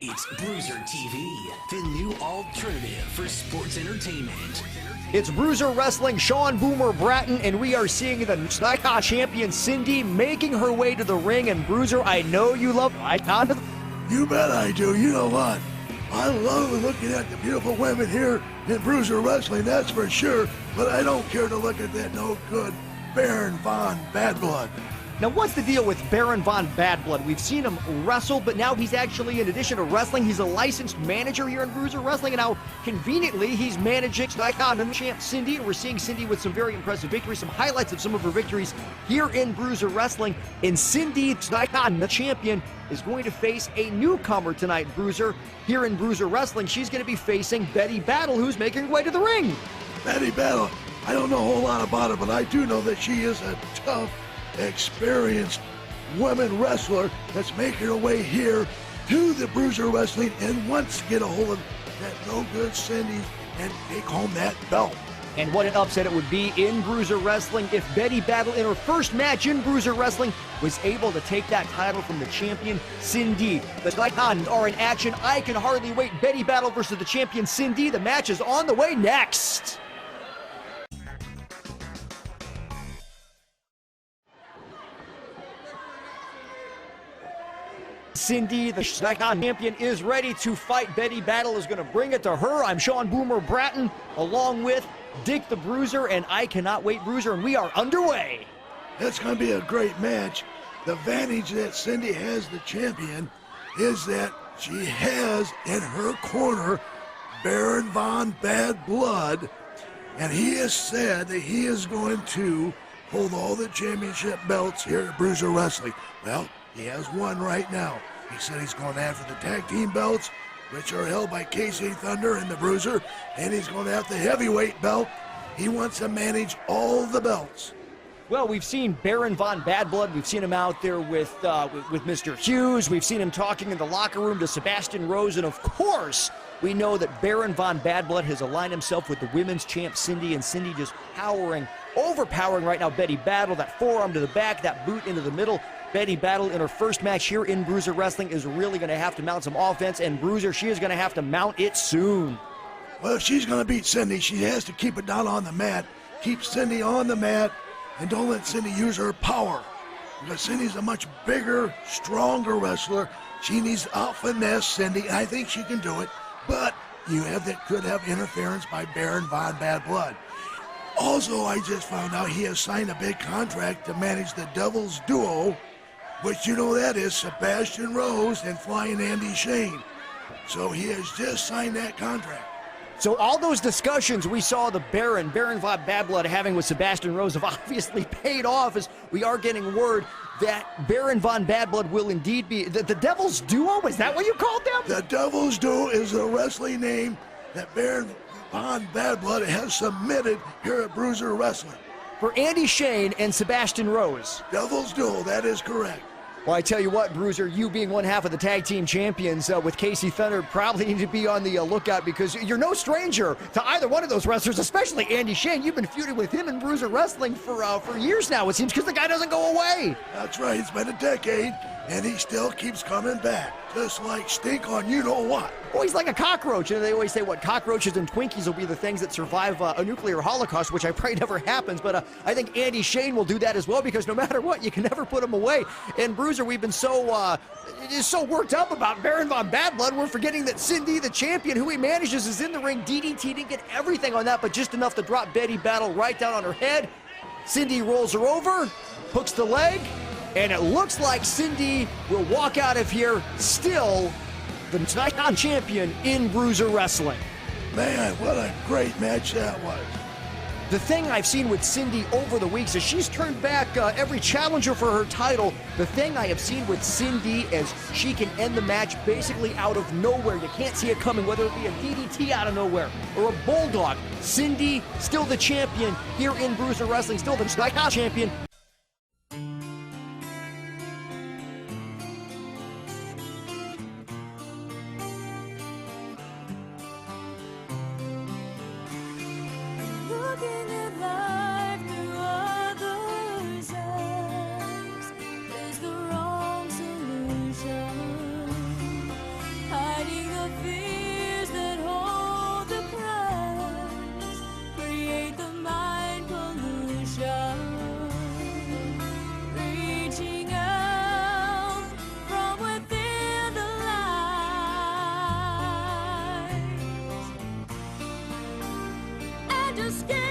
It's Bruiser TV, the new alternative for sports entertainment. It's Bruiser Wrestling, Sean Boomer Bratton, and we are seeing the Icon champion Cindy making her way to the ring. And Bruiser, I know you love Icon. You bet I do. You know what? I love looking at the beautiful women here in Bruiser Wrestling, that's for sure. But I don't care to look at that no good Barron von BaddBlood. Now, what's the deal with Barron von BaddBlood? We've seen him wrestle, but now he's actually, in addition to wrestling, he's a licensed manager here in Bruiser Wrestling, and now, conveniently, he's managing Icon champ Cindy, and we're seeing Cindy with some very impressive victories, some highlights of some of her victories here in Bruiser Wrestling, and Cindy, Icon, the champion, is going to face a newcomer tonight, Bruiser, here in Bruiser Wrestling. She's going to be facing BaddBlood, who's making her way to the ring. BaddBlood, I don't know a whole lot about her, but I do know that she is a tough, experienced women wrestler that's making her way here to the Bruiser Wrestling and wants to get a hold of that no good Cindy and take home that belt. And what an upset it would be in Bruiser Wrestling if BaddBlood in her first match in Bruiser Wrestling was able to take that title from the champion Cindy. The Icons are in action. I can hardly wait. BaddBlood versus the champion Cindy. The match is on the way next. Cindy, the Icon champion, is ready to fight. BaddBlood is going to bring it to her. I'm Sean Boomer Bratton, along with Dick the Bruiser, and I cannot wait, Bruiser, and we are underway. It's going to be a great match. The advantage that Cindy has, the champion, is that she has in her corner Barron von BaddBlood, and he has said that he is going to hold all the championship belts here at Bruiser Wrestling. Well, he has one right now. He said he's going after the tag team belts, which are held by Casey Thunder and the Bruiser, and he's going after the heavyweight belt. He wants to manage all the belts. Well, we've seen Barron von BaddBlood. We've seen him out there with Mr. Hughes. We've seen him talking in the locker room to Sebastian Rose. And, of course, we know that Barron von BaddBlood has aligned himself with the women's champ, Cindy. And Cindy just overpowering right now BaddBlood. That forearm to the back, that boot into the middle. BaddBlood in her first match here in Bruiser Wrestling is really going to have to mount some offense. And, Bruiser, she is going to have to mount it soon. Well, if she's going to beat Cindy, she has to keep it down on the mat. Keep Cindy on the mat. And don't let Cindy use her power, because Cindy's a much bigger, stronger wrestler. She needs to out-finesse Cindy. I think she can do it, but could have interference by Barron von BaddBlood. Also, I just found out he has signed a big contract to manage the Devil's Duo, which you know that is Sebastian Rose and Flying Andy Shane. So he has just signed that contract. So all those discussions we saw the Barron von BaddBlood having with Sebastian Rose have obviously paid off, as we are getting word that Barron von BaddBlood will indeed be the Devil's Duo. Is that what you called them? The Devil's Duo is the wrestling name that Barron von BaddBlood has submitted here at Bruiser Wrestling. For Andy Shane and Sebastian Rose. Devil's Duo, that is correct. Well, I tell you what, Bruiser, you being one half of the tag team champions with Casey Thunder probably need to be on the lookout, because you're no stranger to either one of those wrestlers, especially Andy Shane. You've been feuding with him in Bruiser Wrestling for years now, it seems, because the guy doesn't go away. That's right. It's been a decade, and he still keeps coming back, just like stink on you-know-what. Well, he's like a cockroach, and they always say, what, cockroaches and Twinkies will be the things that survive a nuclear holocaust, which I pray never happens, but I think Andy Shane will do that as well, because no matter what, you can never put him away. And Bruiser, we've been so worked up about Barron von BaddBlood, we're forgetting that Cindy, the champion, who he manages, is in the ring. DDT didn't get everything on that, but just enough to drop BaddBlood right down on her head. Cindy rolls her over, hooks the leg, and it looks like Cindy will walk out of here still the Icon champion in Bruiser Wrestling. Man, what a great match that was. The thing I've seen with Cindy over the weeks is she's turned back every challenger for her title. The thing I have seen with Cindy is she can end the match basically out of nowhere. You can't see it coming, whether it be a DDT out of nowhere or a bulldog. Cindy, still the champion here in Bruiser Wrestling, still the Icon champion. Looking at life through others' eyes is the wrong solution. I just scared.